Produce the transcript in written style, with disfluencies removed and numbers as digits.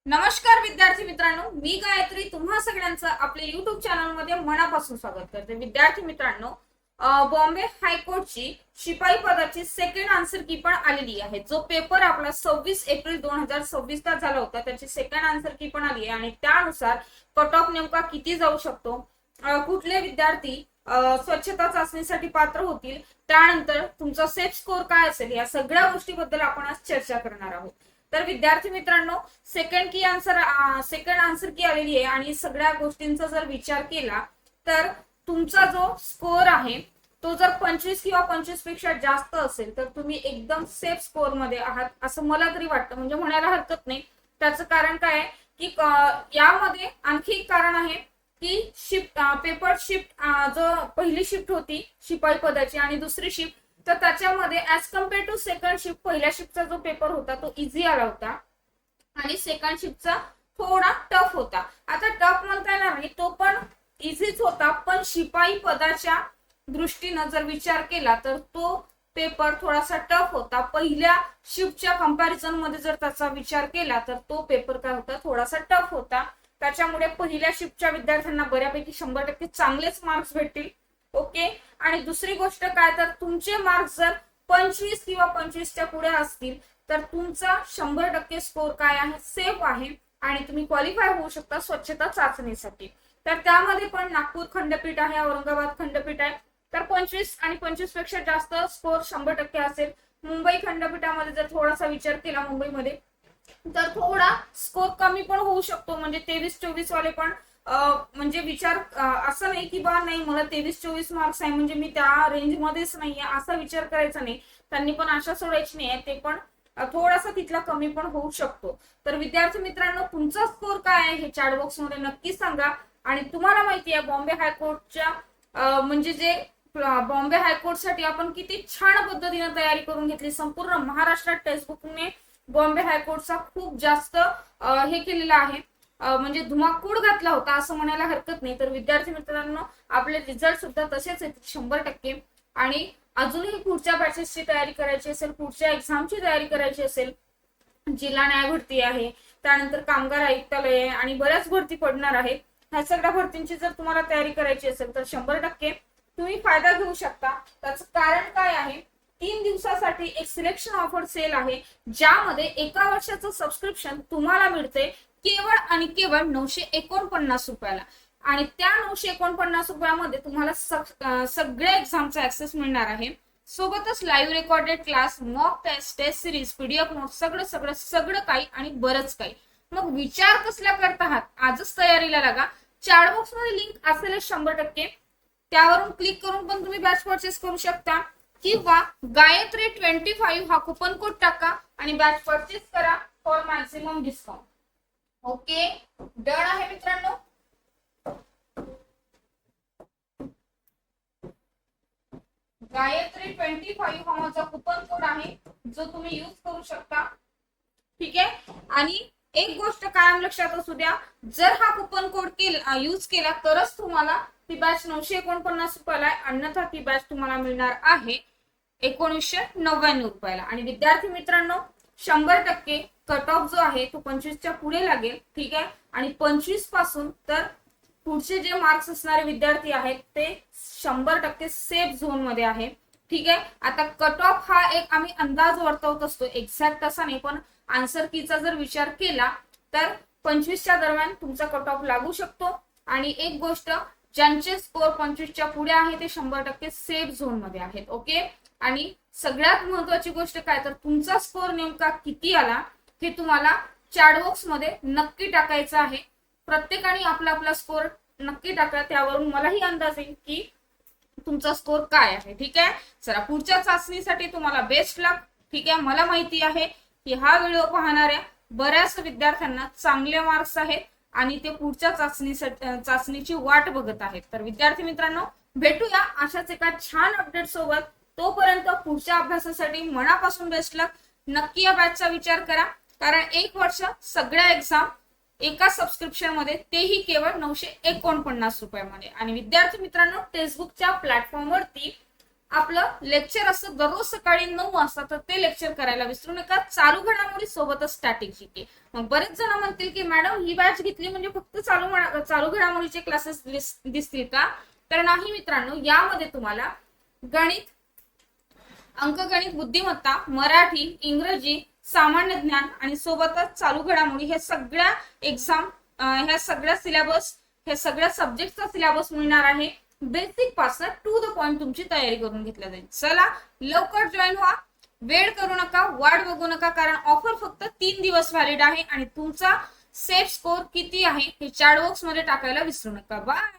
नमस्कार विद्यार्थी मित्रांनो, मी गायत्री तुम्हा सगळ्यांचं आपल्या युट्यूब चॅनल मध्ये मनापासून स्वागत करते। विद्यार्थी मित्रांनो, बॉम्बे हायकोर्टची शिपाई पदाची सेकंड आन्सर की पण आलेली आहे। जो पेपर आपला 26 एप्रिल 2026 ला झाला होता त्याची सेकंड आन्सर की पण आली आहे आणि त्यानुसार कट ऑफ नेमका किती जाऊ शकतो, कुठले विद्यार्थी स्वच्छता चाचणीसाठी पात्र होतील, त्यानंतर तुमचा सेफ स्कोर काय असेल, या सगळ्या गोष्टीबद्दल आपण आज चर्चा करणार आहोत। तर विद्यार्थी मित्रांनो, सेकंड आन्सर की आलेली आहे आणि सगळ्या गोष्टींचा जर विचार केला तर तुमचा जो स्कोर आहे तो जर 25 किंवा 25 पेक्षा जास्त असेल तर तुम्ही एकदम सेफ स्कोर मध्ये आहात असं मला तरी वाटतं, म्हणजे म्हणायला हरकत नाही। त्याचं कारण काय आहे की यामध्ये आणखी एक कारण आहे की पेपर शिफ्ट, जो पहिली शिफ्ट होती शिपाई पदाची आणि दुसरी शिफ्ट, तर त्याच्यामध्ये as compare to second shift पहिल्या शिफ्टचा जो पेपर होता तो इझी आला होता आणि सेकंड शिफ्टचा थोडा टफ होता। आता टफ म्हणता येणार नाही, तो पण इझीच होता, पण शिपाई पदाच्या दृष्टीने जर विचार केला तर तो पेपर थोडासा टफ होता। पहिल्या शिफ्टच्या कंपॅरिझन मध्ये जर त्याचा विचार केला तर तो पेपर काय होता, थोडासा टफ होता। त्याच्यामुळे पहिल्या शिफ्टच्या विद्यार्थ्यांना बऱ्यापैकी 100% चांगलेच मार्क्स भेटतील। ओके, आणि दुसरी गोष्ट काय, तर तुमचे मार्क्स जर 25 किंवा 25च्या पुढे असतील तर तुमचा 100% स्कोर काय आहे, सेफ आहे आणि तुम्ही क्वालिफाय होऊ शकता स्वच्छता चाचणीसाठी। तर त्यामध्ये पण नागपूर खंडपीठ आहे, औरंगाबाद खंडपीठ आहे, तर 25 आणि 25 पेक्षा जास्त स्कोर 100% असेल। मुंबई खंडपीठामध्ये जर थोडासा विचार केला मुंबईमध्ये तर थोडा स्कोर कमी पण होऊ शकतो, म्हणजे 23-24 वाले पण म्हणजे विचार असं नाही की बा नाही मला 23-24 मार्क्स आहे म्हणजे मी त्या रेंज मध्येच नाहीये असा विचार करायचा नाही। त्यांनी पण आशा सोडायची नाही, ते पण थोडासा तिथला कमी पण होऊ शकतो। तर विद्यार्थी मित्रांनो, तुमचा स्कोर काय आहे हे चॅट बॉक्स मध्ये नक्की सांगा। आणि तुम्हाला माहिती आहे बॉम्बे हायकोर्टच्या म्हणजे जे बॉम्बे हायकोर्टसाठी आपण किती छान पद्धतीने तयारी करून घेतली, संपूर्ण महाराष्ट्रात टेक्स्टबुकने बॉम्बे हायकोर्टचा खूप जास्त हे केलेला आहे, म्हणजे धुमाकूळ घातला होता असं म्हणायला हरकत नाही। तर विद्यार्थी मित्रांनो, आपले रिझल्ट सुद्धा तसेच आहेत 100%। आणि अजूनही पुढच्या बॅचेसची तयारी करायची असेल, पुढच्या एक्झामची तयारी करायची असेल, जिल्हा न्याय भरती आहे, त्यानंतर कामगार आयुक्तालय आहे आणि बऱ्याच भरती पडणार आहेत, ह्या सगळ्या भरतींची जर तुम्हाला तयारी करायची असेल तर 100% तुम्ही फायदा घेऊ शकता। त्याचं कारण काय आहे, 3 दिवसासाठी एक सिलेक्शन ऑफर सेल आहे ज्यामध्ये एका वर्षाचं सबस्क्रिप्शन तुम्हाला मिळते केवळ आणि केवळ 949 रुपयाला। आणि त्या 949 रुपयामध्ये तुम्हाला सगळ्या एक्झामचा ऍक्सेस मिळणार आहे, सोबतच live recorded class, mock test, test series, PDF note, सगळं सगळं सगळं काही आणि बरंच काही। मग विचार कसला करत आहात, आजच तयारीला लागा। चॅट बॉक्स मध्ये लिंक असेलच 100%, त्यावरून क्लिक करून पण तुम्ही बॅच परचेस करू शकता किंवा गायत्री 25 हा कुपन कोड टाका आणि बॅच परचेस करा for maximum discount. Okay, done आहे मित्रांनो। गायत्री 25 हा माझा कुपन कोड आहे जो तुम्ही यूज करू शकता, ठीक आहे। आणि एक गोष्ट कायम लक्षात असू द्या, जर हा कुपन कोड यूज केला तरच तुम्हाला ती बॅच 949 रुपयाला, अन्यथा ती बॅच तुम्हाला मिळणार आहे 1999 रुपयाला। आणि विद्यार्थी मित्रांनो, 100% कट ऑफ जो आहे तो 25च्या पुढे लागेल, ठीक आहे। आणि 25 पासून तर पुढचे जे मार्क्स असणारे विद्यार्थी आहेत ते 100% सेफ झोन मध्ये आहे, ठीक आहे। आता कट ऑफ हा एक आम्ही अंदाज वर्तवत असतो, एक्झॅक्ट असा नाही, पण आन्सर कीचा जर विचार केला तर 25च्या दरम्यान तुमचा कट ऑफ लागू शकतो। आणि एक गोष्ट, ज्यांचे स्कोर 25च्या पुढे आहे ते 100% सेफ झोन मध्ये आहेत। ओके, आणि सगळ्यात महत्वाची गोष्ट काय, तर तुमचा स्कोर नेमका किती आला हे तुम्हाला चॅट बॉक्स मध्ये नक्की टाकायचं आहे। प्रत्येकाने आपला आपला स्कोर नक्की टाका, त्यावरून मलाही अंदाज येईल की तुमचा स्कोर काय आहे, ठीक आहे। चला, पुढच्या चाचणीसाठी तुम्हाला बेस्ट लक, ठीक आहे। मला माहिती आहे की हा व्हिडिओ पाहणाऱ्या बऱ्याच विद्यार्थ्यांना चांगले मार्क्स आहेत आणि ते पुढच्या चाचणीची वाट बघत आहेत। तर विद्यार्थी मित्रांनो, भेटूया अशाच एका छान अपडेट सोबत। तोपर्यंत पुढच्या अभ्यासासाठी मनापासून बेस्ट लक। नक्की या बॅचचा विचार करा, कारण 1 वर्ष सगळ्या एक्झाम एका सबस्क्रिप्शन मध्ये, तेही केवळ 949 रुपयामध्ये। आणि विद्यार्थी मित्रांनो, टेक्स्टबुकच्या प्लॅटफॉर्मवरती आपलं लेक्चर असतं दररोज सकाळी 9 वाजता, तर ते लेक्चर करायला विसरू नका. चालू घडामोडी सोबतच स्टॅटिक जीके. मग बरेच जण म्हणतील की मॅडम ही बॅच घेतली म्हणजे फक्त चालू घडामोडीचे क्लासेस दिसतील का? तर नाही मित्रांनो, यामध्ये तुम्हाला गणित, अंकगणित, बुद्धिमत्ता, मराठी, इंग्रजी, सामान्य ज्ञान आणि सोबतच चालू घडामोडी ह्या सगळ्या एक्झाम, ह्या सगळ्या सिलेबस, ह्या सगळ्या सब्जेक्टचा सिलेबस मिळणार आहे. बेसिक पासून टू द पॉइंट तुमची तयारी करून घेतल्या जाईल. चला लवकर जॉईन व्हा, वेळ करू नका, वाट बघू नका, कारण ऑफर फक्त 3 दिवस व्हॅलिड आहे आणि तुमचा सेफ स्कोर किती आहे हे चॅट बॉक्स मध्ये टाकायला विसरू नका. बाय.